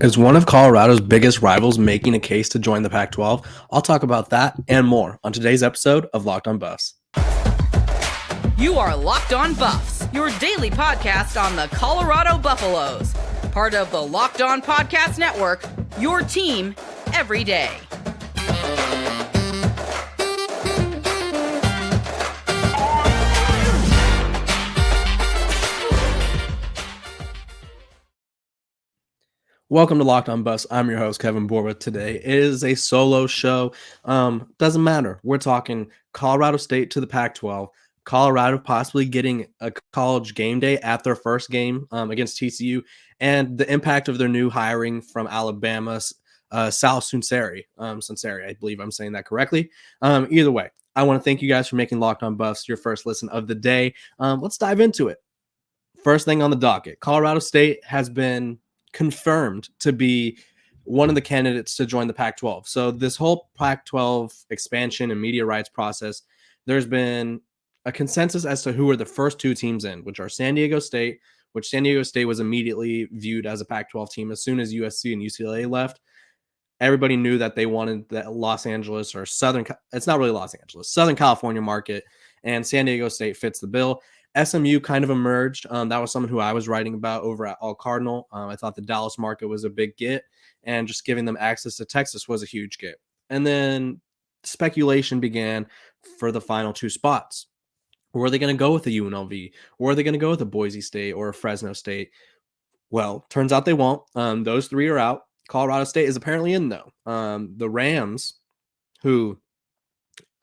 Is one of Colorado's biggest rivals making a case to join the Pac-12? I'll talk about that and more on today's episode of Locked On Buffs. You are Locked On Buffs, your daily podcast on the Colorado Buffaloes. Part of the Locked On Podcast Network, your team every day. Welcome to Locked On Buffs. I'm your host, Kevin Borba. Today is a solo show. Doesn't matter. We're talking Colorado State to the Pac-12. Colorado possibly getting a college game day at their first game against TCU, and the impact of their new hiring from Alabama, Sal Sunseri. I believe I'm saying that correctly. Either way, I want to thank you guys for making Locked On Buffs your first listen of the day. Let's dive into it. First thing on the docket, Colorado State has been confirmed to be one of the candidates to join the Pac-12. So this whole Pac-12 expansion and media rights process, there's been a consensus as to who are the first two teams in, which are San Diego State, which San Diego State was immediately viewed as a Pac-12 team as soon as USC and UCLA left. Everybody knew that they wanted the Los Angeles or it's not really Los Angeles, Southern California market, and San Diego State fits the bill. SMU kind of emerged. That was someone who I was writing about over at All Cardinal. I thought the Dallas market was a big get, and just giving them access to Texas was a huge get. And then speculation began for the final two spots. Were they going to go with the UNLV? Or are they going to go with a Boise State or a Fresno State? Well, turns out they won't. Those three are out. Colorado State is apparently in, though. The Rams, who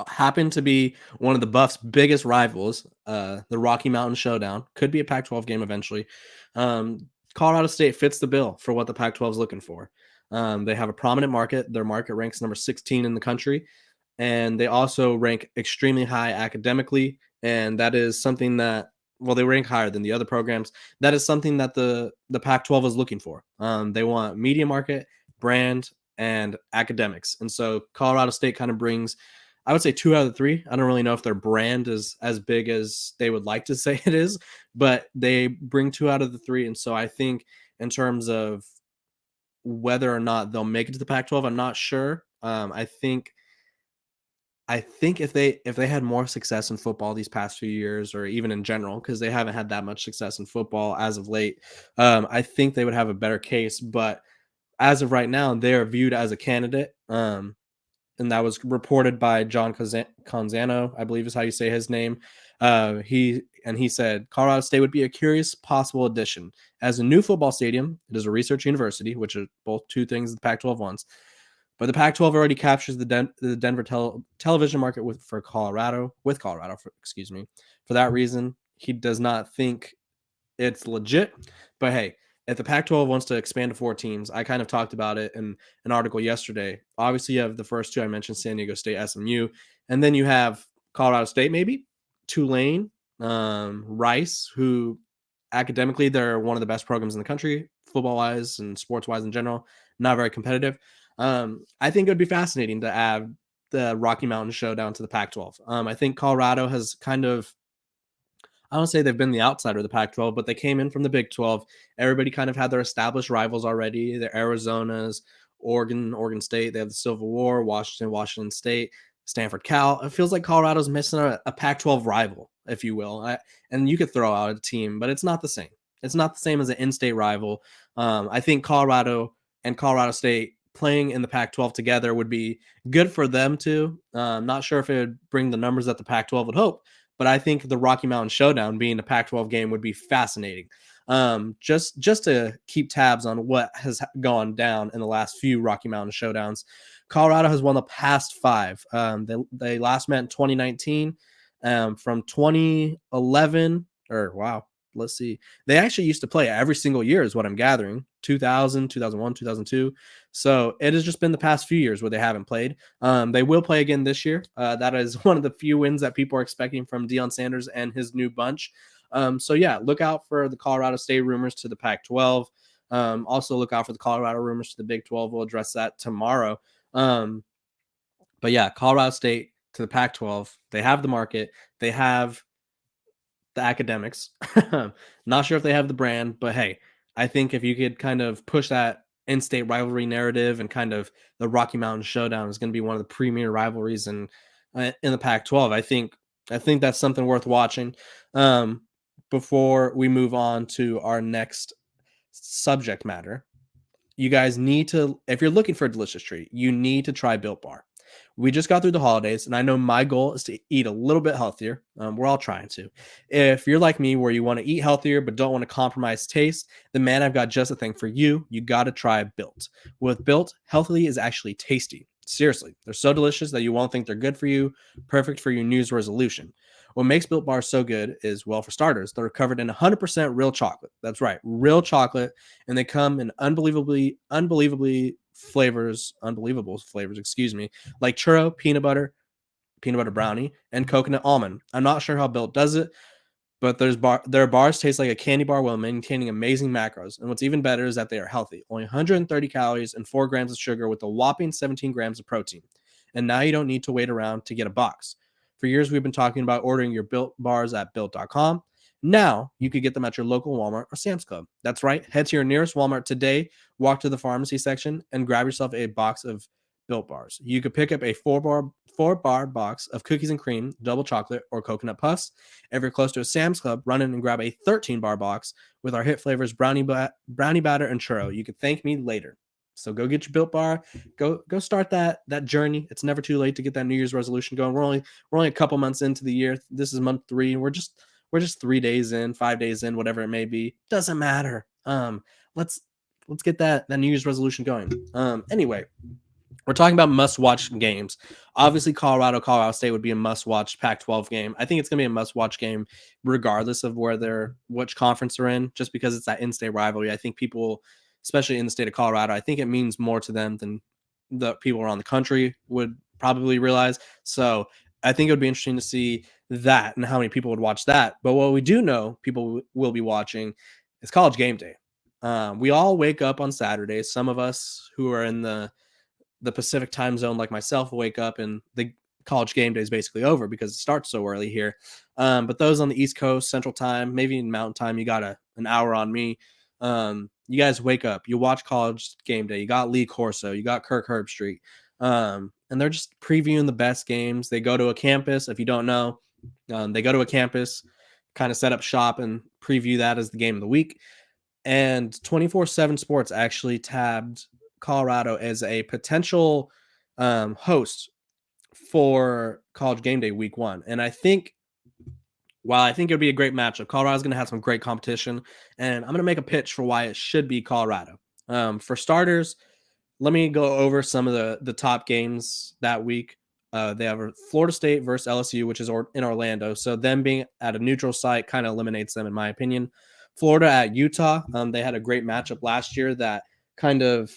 happen to be one of the Buffs' biggest rivals, the Rocky Mountain Showdown, could be a Pac-12 game eventually. Colorado State fits the bill for what the Pac-12 is looking for. They have a prominent market. Their market ranks number 16 in the country, and they also rank extremely high academically, and that is something that, well, they rank higher than the other programs. That is something that the Pac-12 is looking for. They want media market, brand, and academics, and so Colorado State kind of brings, I would say, 2 out of the 3. I don't really know if their brand is as big as they would like to say it is, but they bring 2 out of the 3. And so I think in terms of whether or not they'll make it to the Pac-12, I'm not sure. I think if they had more success in football these past few years, or even in general, because they haven't had that much success in football as of late, I think they would have a better case. But as of right now, they are viewed as a candidate. And that was reported by John Canzano, I believe is how you say his name. He said Colorado State would be a curious possible addition. As a new football stadium, it is a research university, which are both two things the Pac-12 wants. But the Pac-12 already captures the Denver television market with Colorado. For that reason, he does not think it's legit. But hey, if the Pac-12 wants to expand to 4 teams, I kind of talked about it in an article yesterday. Obviously, you have the first two I mentioned, San Diego State, SMU, and then you have Colorado State, maybe, Tulane, Rice, who academically, they're one of the best programs in the country, football-wise and sports-wise in general, not very competitive. I think it would be fascinating to add the Rocky Mountain Showdown to the Pac-12. I think Colorado has kind of, I don't say they've been the outsider of the Pac-12, but they came in from the Big 12. Everybody kind of had their established rivals already. The Arizonas, Oregon State. They have the Civil War, Washington State, Stanford, Cal. It feels like Colorado's missing a Pac-12 rival, if you will. And you could throw out a team, but it's not the same. It's not the same as an in-state rival. I think Colorado and Colorado State playing in the Pac-12 together would be good for them too. Not sure if it would bring the numbers that the Pac-12 would hope, but I think the Rocky Mountain Showdown being a Pac-12 game would be fascinating. Just to keep tabs on what has gone down in the last few Rocky Mountain Showdowns. Colorado has won the past 5. They last met in 2019. From 2011, let's see. They actually used to play every single year is what I'm gathering. 2000, 2001, 2002. So it has just been the past few years where they haven't played. They will play again this year. That is one of the few wins that people are expecting from Deion Sanders and his new bunch. So yeah, look out for the Colorado State rumors to the Pac-12. Also look out for the Colorado rumors to the Big 12. We'll address that tomorrow. But yeah, Colorado State to the Pac-12. They have the market. They have the academics. Not sure if they have the brand, but hey, I think if you could kind of push that in-state rivalry narrative and kind of the Rocky Mountain Showdown is going to be one of the premier rivalries in the Pac-12. I think that's something worth watching. Before we move on to our next subject matter, you guys need to, if you're looking for a delicious treat, you need to try Built Bar. We just got through the holidays, and I know my goal is to eat a little bit healthier. We're all trying to. If you're like me, where you want to eat healthier but don't want to compromise taste, then man, I've got just a thing for you. You got to try Built. With Built, healthy is actually tasty. Seriously, they're so delicious that you won't think they're good for you. Perfect for your New Year's resolution. What makes Built Bar so good is, well, for starters, they're covered in 100% real chocolate. That's right, real chocolate, and they come in unbelievably unbelievable flavors, excuse me, like churro, peanut butter brownie, and coconut almond. I'm not sure how Built does it, but their bars taste like a candy bar while maintaining amazing macros. And what's even better is that they are healthy. Only 130 calories and 4 grams of sugar with a whopping 17 grams of protein. And now you don't need to wait around to get a box. For years, we've been talking about ordering your Built bars at Built.com. Now you could get them at your local Walmart or Sam's Club. That's right. Head to your nearest Walmart today, walk to the pharmacy section, and grab yourself a box of Built bars. You could pick up a four bar box of cookies and cream, double chocolate, or coconut puffs. If you're close to a Sam's Club, run in and grab a 13-bar box with our hit flavors brownie batter and churro. You could thank me later. So go get your Built Bar. Go start that journey. It's never too late to get that New Year's resolution going. We're only a couple months into the year. This is month 3. We're just 3 days in, 5 days in, whatever it may be. Doesn't matter. Let's get that New Year's resolution going. Anyway, we're talking about must-watch games. Obviously, Colorado State would be a must-watch Pac-12 game. I think it's going to be a must-watch game regardless of which conference they're in, just because it's that in-state rivalry. I think people, especially in the state of Colorado, I think it means more to them than the people around the country would probably realize. So I think it would be interesting to see that and how many people would watch that. But what we do know people will be watching is College GameDay. We all wake up on Saturdays. Some of us who are in the Pacific time zone, like myself, wake up and the College GameDay is basically over because it starts so early here. But those on the East Coast, Central Time, maybe in Mountain Time, you got an hour on me. You guys wake up, you watch College GameDay. You got Lee Corso, you got Kirk Herbstreit, and they're just previewing the best games. They go to a campus. If you don't know, they go to a campus, kind of set up shop and preview that as the game of the week. And 24/7 Sports actually tabbed Colorado as a potential host for College GameDay week 1. And I think, while I think it would be a great matchup, Colorado's going to have some great competition. And I'm going to make a pitch for why it should be Colorado. For starters, let me go over some of the top games that week. They have Florida State versus LSU, which is in Orlando. So them being at a neutral site kind of eliminates them, in my opinion. Florida at Utah. They had a great matchup last year that kind of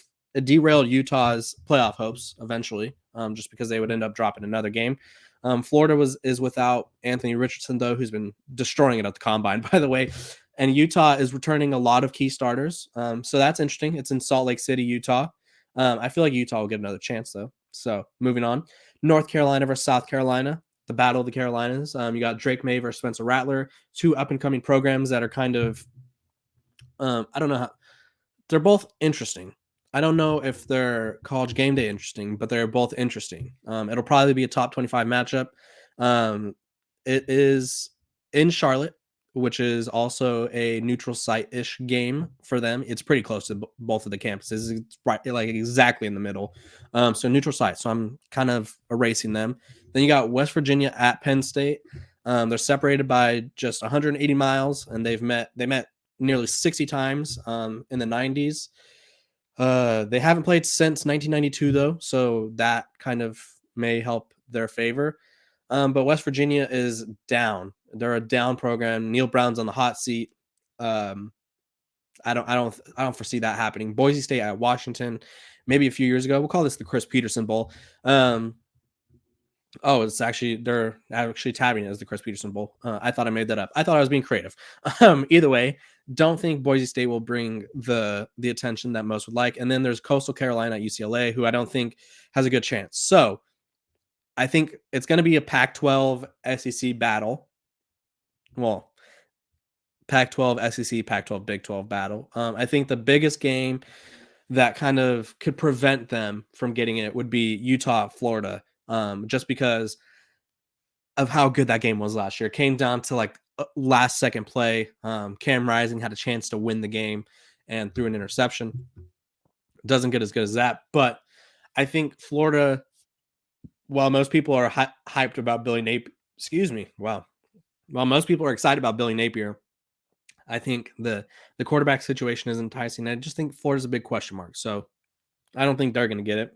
derailed Utah's playoff hopes eventually, just because they would end up dropping another game. Florida is without Anthony Richardson, though, who's been destroying it at the combine, by the way. And Utah is returning a lot of key starters. So that's interesting. It's in Salt Lake City, Utah. I feel like Utah will get another chance, though. So moving on. North Carolina versus South Carolina, the Battle of the Carolinas. You got Drake May versus Spencer Rattler, 2 up-and-coming programs that are kind of, I don't know how, they're both interesting. I don't know if they're College GameDay interesting, but they're both interesting. It'll probably be a top 25 matchup. It is in Charlotte, which is also a neutral site-ish game for them. It's pretty close to both of the campuses. It's right, like exactly in the middle. So neutral site. So I'm kind of erasing them. Then you got West Virginia at Penn State. They're separated by just 180 miles, and they met nearly 60 times in the 90s. They haven't played since 1992, though, so that kind of may help their favor. But West Virginia is down. They're a down program. Neil Brown's on the hot seat. I don't foresee that happening. Boise State at Washington, maybe a few years ago. We'll call this the Chris Peterson Bowl. It's actually, they're actually tabbing it as the Chris Peterson Bowl. I thought I made that up. I thought I was being creative. Either way, don't think Boise State will bring the attention that most would like. And then there's Coastal Carolina at UCLA, who I don't think has a good chance. So I think it's going to be a Pac-12 SEC battle. Well, Pac-12 SEC, Pac-12 Big 12 battle. I think the biggest game that kind of could prevent them from getting it would be Utah, Florida, just because of how good that game was last year. It came down to like last second play. Cam Rising had a chance to win the game and threw an interception. Doesn't get as good as that, but I think Florida, while most people are hyped about Billy Napier, while most people are excited about Billy Napier, I think the quarterback situation is enticing. I just think Florida's a big question mark. So I don't think they're going to get it.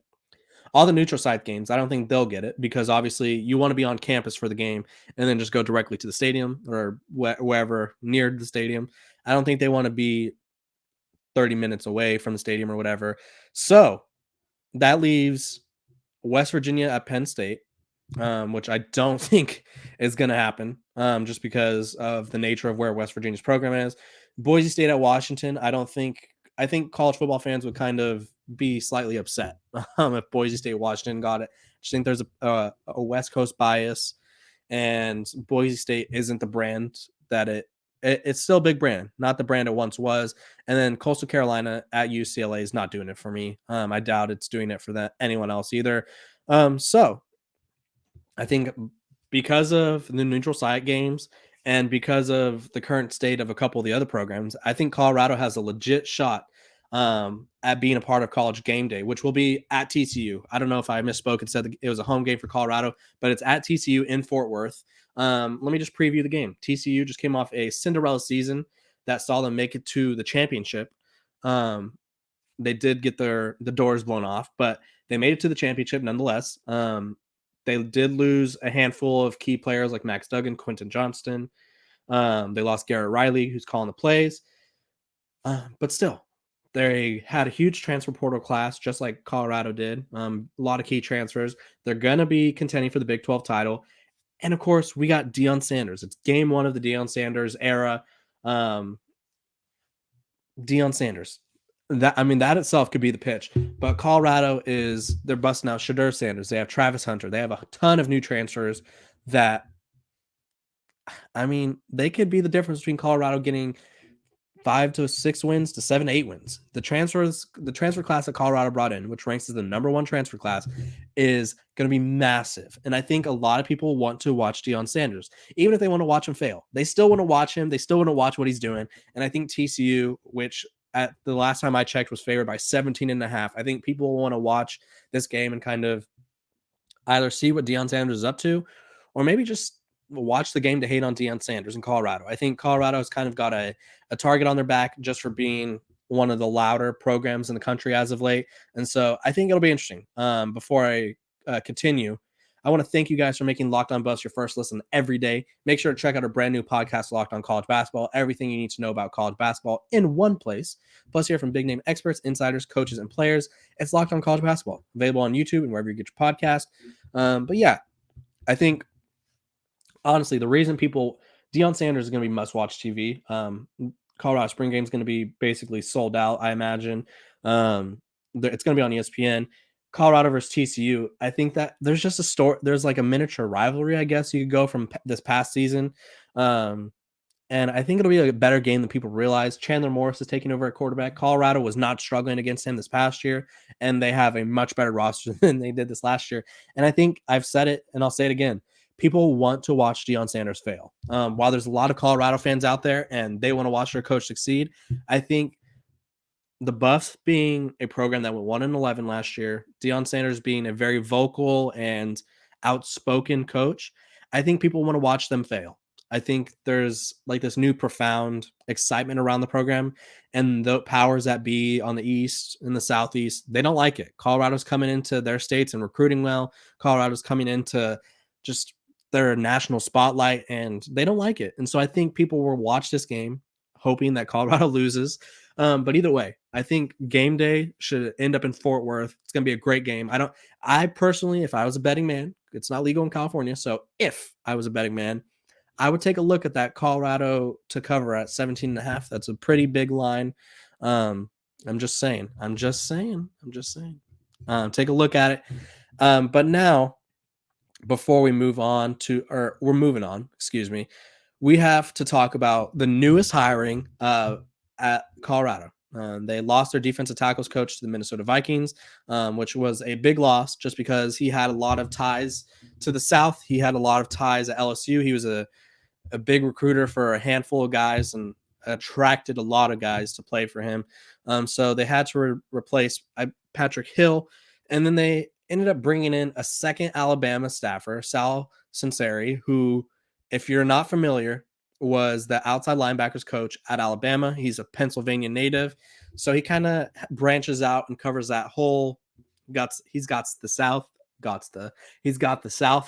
All the neutral site games, I don't think they'll get it because obviously you want to be on campus for the game and then just go directly to the stadium or wherever near the stadium. I don't think they want to be 30 minutes away from the stadium or whatever. So that leaves West Virginia at Penn State, which I don't think is going to happen just because of the nature of where West Virginia's program is. Boise State at Washington, I think college football fans would kind of be slightly upset if Boise State Washington got it. I just think there's a West Coast bias, and Boise State isn't the brand that it's still a big brand, not the brand it once was. And then Coastal Carolina at UCLA is not doing it for me. I doubt it's doing it for anyone else either. So I think because of the neutral site games and because of the current state of a couple of the other programs, I think Colorado has a legit shot at being a part of College GameDay, which will be at TCU. I don't know if I misspoke and said it was a home game for Colorado, but it's at TCU in Fort Worth. Let me just preview the game. TCU just came off a Cinderella season that saw them make it to the championship. They did get the doors blown off, but they made it to the championship nonetheless. They did lose a handful of key players like Max Duggan, Quentin Johnston. They lost Garrett Riley, who's calling the plays. But still, they had a huge transfer portal class, just like Colorado did. A lot of key transfers. They're going to be contending for the Big 12 title. And, of course, we got Deion Sanders. It's game one of the Deion Sanders era. Deion Sanders. That itself could be the pitch. But Colorado they're busting out Shedeur Sanders. They have Travis Hunter. They have a ton of new transfers that, they could be the difference between Colorado getting 5 to 6 wins to 7 to 8 wins. The transfer class that Colorado brought in, which ranks as the number one transfer class, is going to be massive. And I think a lot of people want to watch Deion Sanders, even if they want to watch him fail. They still want to watch him. They still want to watch what he's doing. And I think TCU, which at the last time I checked was favored by 17.5. I think people want to watch this game and kind of either see what Deion Sanders is up to, or maybe just watch the game to hate on Deion Sanders in Colorado. I think Colorado has kind of got a target on their back just for being one of the louder programs in the country as of late. And so I think it'll be interesting. Before I continue, I want to thank you guys for making Locked On Buffs your first listen every day. Make sure to check out our brand new podcast, Locked On College Basketball. Everything you need to know about college basketball in one place. Plus, hear from big name experts, insiders, coaches, and players. It's Locked On College Basketball, available on YouTube and wherever you get your podcast. But yeah, I think honestly, the reason Deion Sanders is going to be must-watch TV. Colorado Spring Game is going to be basically sold out, I imagine. It's going to be on ESPN. Colorado versus TCU. I think that there's just there's like a miniature rivalry, I guess you could go from this past season. And I think it'll be a better game than people realize. Chandler Morris is taking over at quarterback. Colorado was not struggling against him this past year, and they have a much better roster than they did this last year. And I think I've said it, and I'll say it again. People want to watch Deion Sanders fail. While there's a lot of Colorado fans out there and they want to watch their coach succeed, I think the Buffs being a program that went 1-11 last year, Deion Sanders being a very vocal and outspoken coach, I think people want to watch them fail. I think there's like this new profound excitement around the program, and the powers that be on the East and the Southeast, they don't like it. Colorado's coming into their states and recruiting well. Colorado's coming into just their national spotlight, and they don't like it. And so I think people will watch this game hoping that Colorado loses. But either way, I think game day should end up in Fort Worth. It's going to be a great game. I personally, if I was a betting man, it's not legal in California. So if I was a betting man, I would take a look at that Colorado to cover at 17.5. That's a pretty big line. I'm just saying. Take a look at it. But now, before we move on we have to talk about the newest hiring at Colorado. They lost their defensive tackles coach to the Minnesota Vikings, which was a big loss just because he had a lot of ties to the South. He had a lot of ties at LSU. He was a big recruiter for a handful of guys and attracted a lot of guys to play for him. So they had to replace Patrick Hill, and then they ended up bringing in a second Alabama staffer, Sal Sunseri, who, if you're not familiar, was the outside linebackers coach at Alabama. He's a Pennsylvania native, so he kind of branches out and covers that whole. He's got the South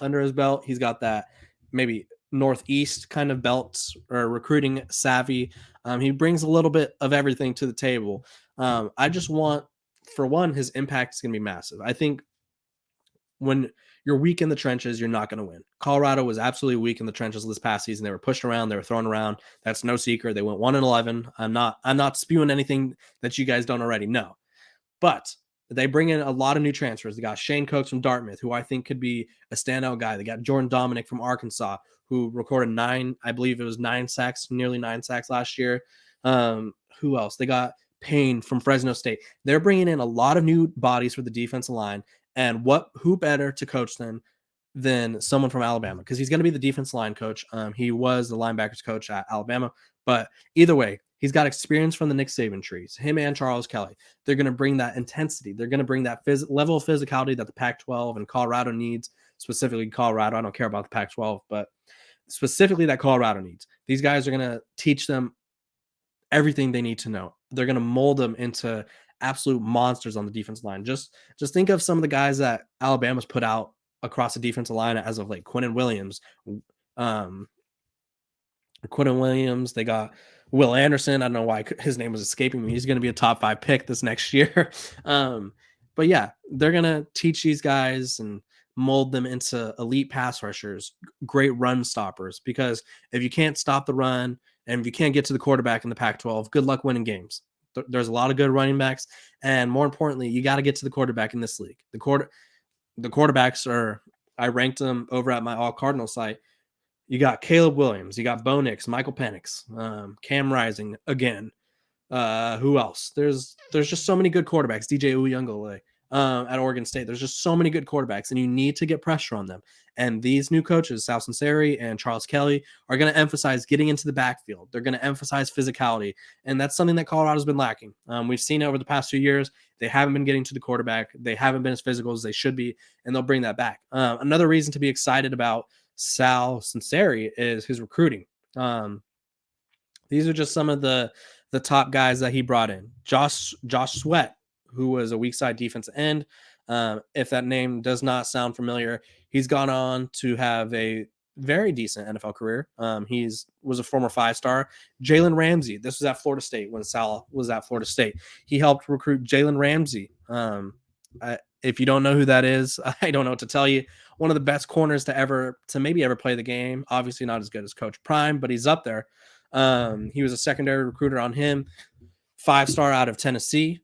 under his belt. He's got that maybe Northeast kind of belts or recruiting savvy. He brings a little bit of everything to the table. I just want, for one, his impact is going to be massive. I think when you're weak in the trenches, you're not going to win. Colorado was absolutely weak in the trenches this past season. They were pushed around, they were thrown around. That's no secret. They went 1-11. I'm not spewing anything that you guys don't already know. But they bring in a lot of new transfers. They got Shane Cokes from Dartmouth, who I think could be a standout guy. They got Jordan Dominic from Arkansas, who recorded nearly 9 sacks last year. Who else? They got Payne from Fresno State. They're bringing in a lot of new bodies for the defensive line. And who better to coach them than someone from Alabama? Because he's going to be the defensive line coach. He was the linebackers coach at Alabama. But either way, he's got experience from the Nick Saban trees. Him and Charles Kelly. They're going to bring that intensity. They're going to bring that level of physicality that the Pac-12 and Colorado needs. Specifically Colorado. I don't care about the Pac-12, but specifically that Colorado needs. These guys are going to teach them everything they need to know. They're going to mold them into absolute monsters on the defensive line. Just think of some of the guys that Alabama's put out across the defensive line as of late. Quinnen Williams. They got Will Anderson. I don't know why his name was escaping me. He's going to be a top 5 pick this next year. But yeah, they're going to teach these guys and mold them into elite pass rushers, great run stoppers, because if you can't stop the run and if you can't get to the quarterback in the Pac-12, good luck winning games. There's a lot of good running backs, and more importantly, you got to get to the quarterback in this league. The quarterbacks are, I ranked them over at my All Cardinal site. You got Caleb Williams, you got Bo Nix, Michael Penix, Cam Rising again. Who else? There's just so many good quarterbacks. DJ Uyunglele at Oregon State. There's just so many good quarterbacks, and you need to get pressure on them. And these new coaches, Sal Sunseri and Charles Kelly, are going to emphasize getting into the backfield. They're going to emphasize physicality, and that's something that Colorado's been lacking. We've seen it over the past few years. They haven't been getting to the quarterback. They haven't been as physical as they should be, and they'll bring that back. Another reason to be excited about Sal Sunseri is his recruiting. These are just some of the top guys that he brought in. Josh Sweat, who was a weak side defensive end. If that name does not sound familiar, he's gone on to have a very decent NFL career. Was a former 5-star. Jalen Ramsey. This was at Florida State when Sal was at Florida State. He helped recruit Jalen Ramsey. If you don't know who that is, I don't know what to tell you. One of the best corners to maybe ever play the game. Obviously not as good as Coach Prime, but he's up there. He was a secondary recruiter on him. 5-star out of Tennessee.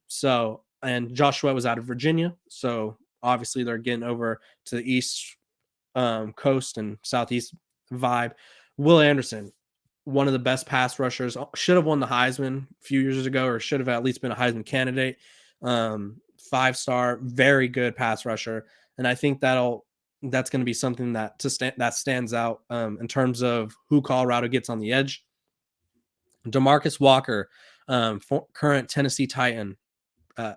And Joshua was out of Virginia. So obviously they're getting over to the East Coast and Southeast vibe. Will Anderson, one of the best pass rushers, should have won the Heisman a few years ago, or should have at least been a Heisman candidate. 5-star, very good pass rusher. And I think that's going to be something that stands out in terms of who Colorado gets on the edge. DeMarcus Walker, current Tennessee Titan.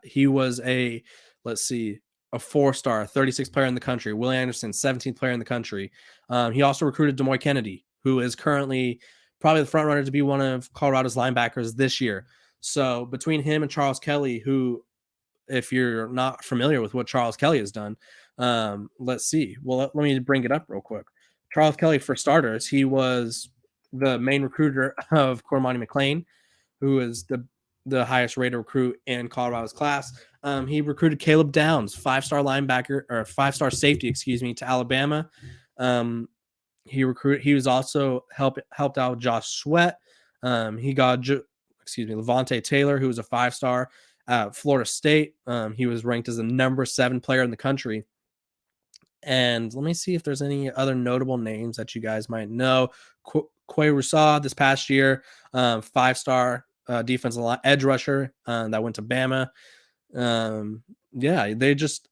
He was a 4-star, 36th player in the country. Will Anderson, 17th player in the country. He also recruited Demoy Kennedy, who is currently probably the front runner to be one of Colorado's linebackers this year. So between him and Charles Kelly, who, if you're not familiar with what Charles Kelly has done, let's see. Well, let me bring it up real quick. Charles Kelly, for starters, he was the main recruiter of Cormani McClain, who is the highest rated recruit in Colorado's class. He recruited Caleb Downs, 5-star linebacker, or 5-star safety, to Alabama. He was also helped out Josh Sweat. He got Levante Taylor, who was a 5-star at Florida State. He was ranked as the number 7 player in the country. And let me see if there's any other notable names that you guys might know. Quay Rousseau this past year, 5-star defensive line edge rusher that went to Bama. They just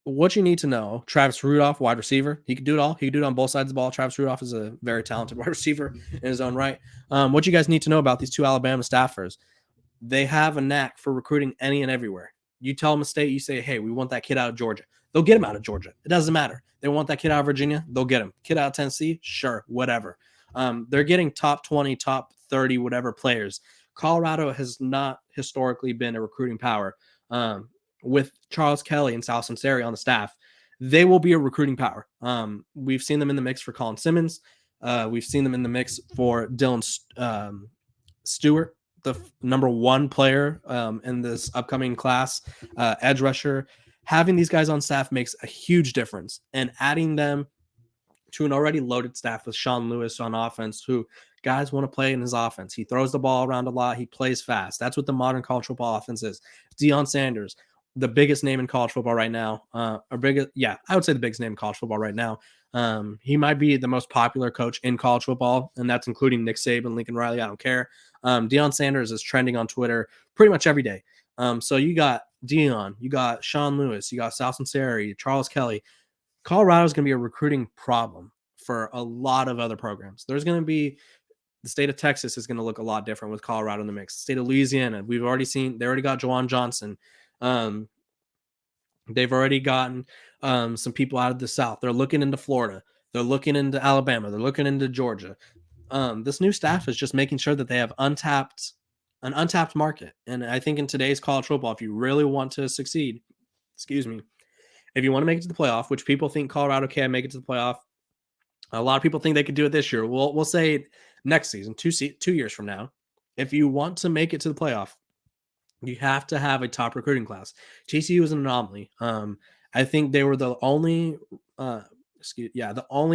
what you need to know. Travis Rudolph, wide receiver, he could do it all. He could do it on both sides of the ball. Travis Rudolph is a very talented wide receiver in his own right. What you guys need to know about these two Alabama staffers, they have a knack for recruiting any and everywhere. You tell them a state, you say, hey, we want that kid out of Georgia. They'll get him out of Georgia. It doesn't matter. They want that kid out of Virginia. They'll get him. Kid out of Tennessee, sure, whatever. They're getting top 20, top 30, whatever players. Colorado has not historically been a recruiting power. With Charles Kelly and Sal Sunseri on the staff, they will be a recruiting power. We've seen them in the mix for Colin Simmons. We've seen them in the mix for Dylan Stewart, the number one player in this upcoming class, edge rusher. Having these guys on staff makes a huge difference, and adding them to an already loaded staff with Sean Lewis on offense, who guys want to play in his offense. He throws the ball around a lot. He plays fast. That's what the modern college football offense is. Deion Sanders, the biggest name in college football right now, I would say the biggest name in college football right now. He might be the most popular coach in college football, and that's including Nick Saban, Lincoln Riley. I don't care. Deion Sanders is trending on Twitter pretty much every day. So you got Deion, you got Sean Lewis, you got Sal Sunseri, Charles Kelly. Colorado is going to be a recruiting problem for a lot of other programs. There's going to be the state of Texas is going to look a lot different with Colorado in the mix. The state of Louisiana, we've already seen, they already got Juwan Johnson. They've already gotten some people out of the South. They're looking into Florida. They're looking into Alabama. They're looking into Georgia. This new staff is just making sure that they have an untapped market. And I think in today's college football, if you really want to succeed, if you want to make it to the playoff, which people think Colorado can make it to the playoff, a lot of people think they could do it this year. We'll say next season, 2 years from now. If you want to make it to the playoff, you have to have a top recruiting class. TCU is an anomaly. I think they were the only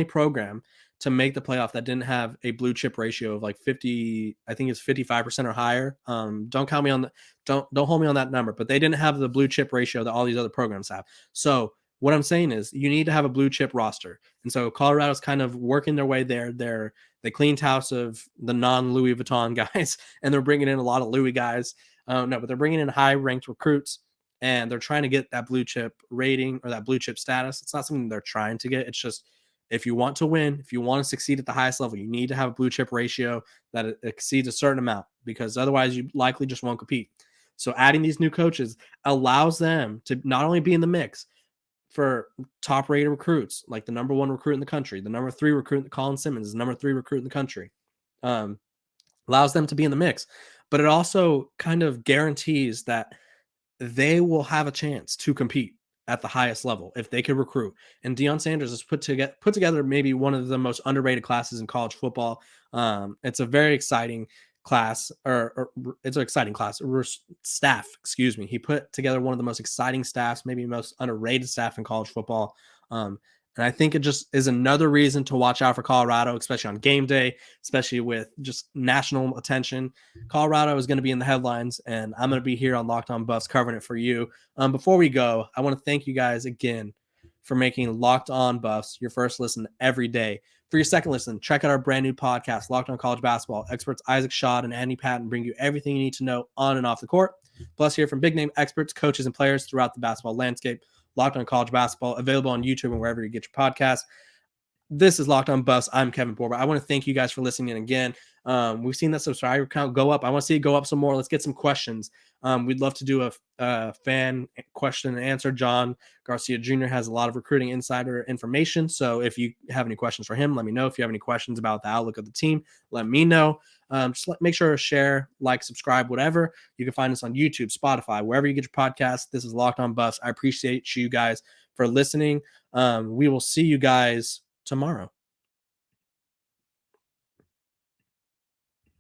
program to make the playoff that didn't have a blue chip ratio of like 50. I think it's 55% or higher. Don't count me on don't hold me on that number, but they didn't have the blue chip ratio that all these other programs have. So what I'm saying is you need to have a blue chip roster. And so Colorado's kind of working their way there. They cleaned house of the non-Louis Vuitton guys, and they're bringing in a lot of Louis guys. But they're bringing in high-ranked recruits, and they're trying to get that blue chip rating or that blue chip status. It's not something they're trying to get. It's just if you want to win, if you want to succeed at the highest level, you need to have a blue chip ratio that exceeds a certain amount, because otherwise you likely just won't compete. So adding these new coaches allows them to not only be in the mix for top-rated recruits, like the number one recruit in the country, the number 3 recruit, Colin Simmons is the number 3 recruit in the country, allows them to be in the mix. But it also kind of guarantees that they will have a chance to compete at the highest level if they can recruit. And Deion Sanders has put together maybe one of the most underrated classes in college football. It's a very exciting class, or it's an exciting class. Staff, excuse me. He put together one of the most exciting staffs, maybe most underrated staff in college football. And I think it just is another reason to watch out for Colorado, especially on game day, especially with just national attention. Colorado is going to be in the headlines, and I'm going to be here on Locked On Buffs covering it for you. Before we go, I want to thank you guys again for making Locked On Buffs your first listen every day. For your second listen, check out our brand new podcast, Locked On College Basketball. Experts Isaac Schad and Andy Patton bring you everything you need to know on and off the court. Plus, hear from big-name experts, coaches, and players throughout the basketball landscape. Locked On College Basketball, available on YouTube and wherever you get your podcasts. This is Locked On Buffs. I'm Kevin Borba. I want to thank you guys for listening in again. We've seen that subscriber count go up. I want to see it go up some more. Let's get some questions. We'd love to do a fan question and answer. John Garcia Jr. has a lot of recruiting insider information. So if you have any questions for him, let me know. If you have any questions about the outlook of the team, let me know. Make sure to share, like, subscribe, whatever. You can find us on YouTube, Spotify, wherever you get your podcast. This is Locked On Buffs. I appreciate you guys for listening. We will see you guys tomorrow.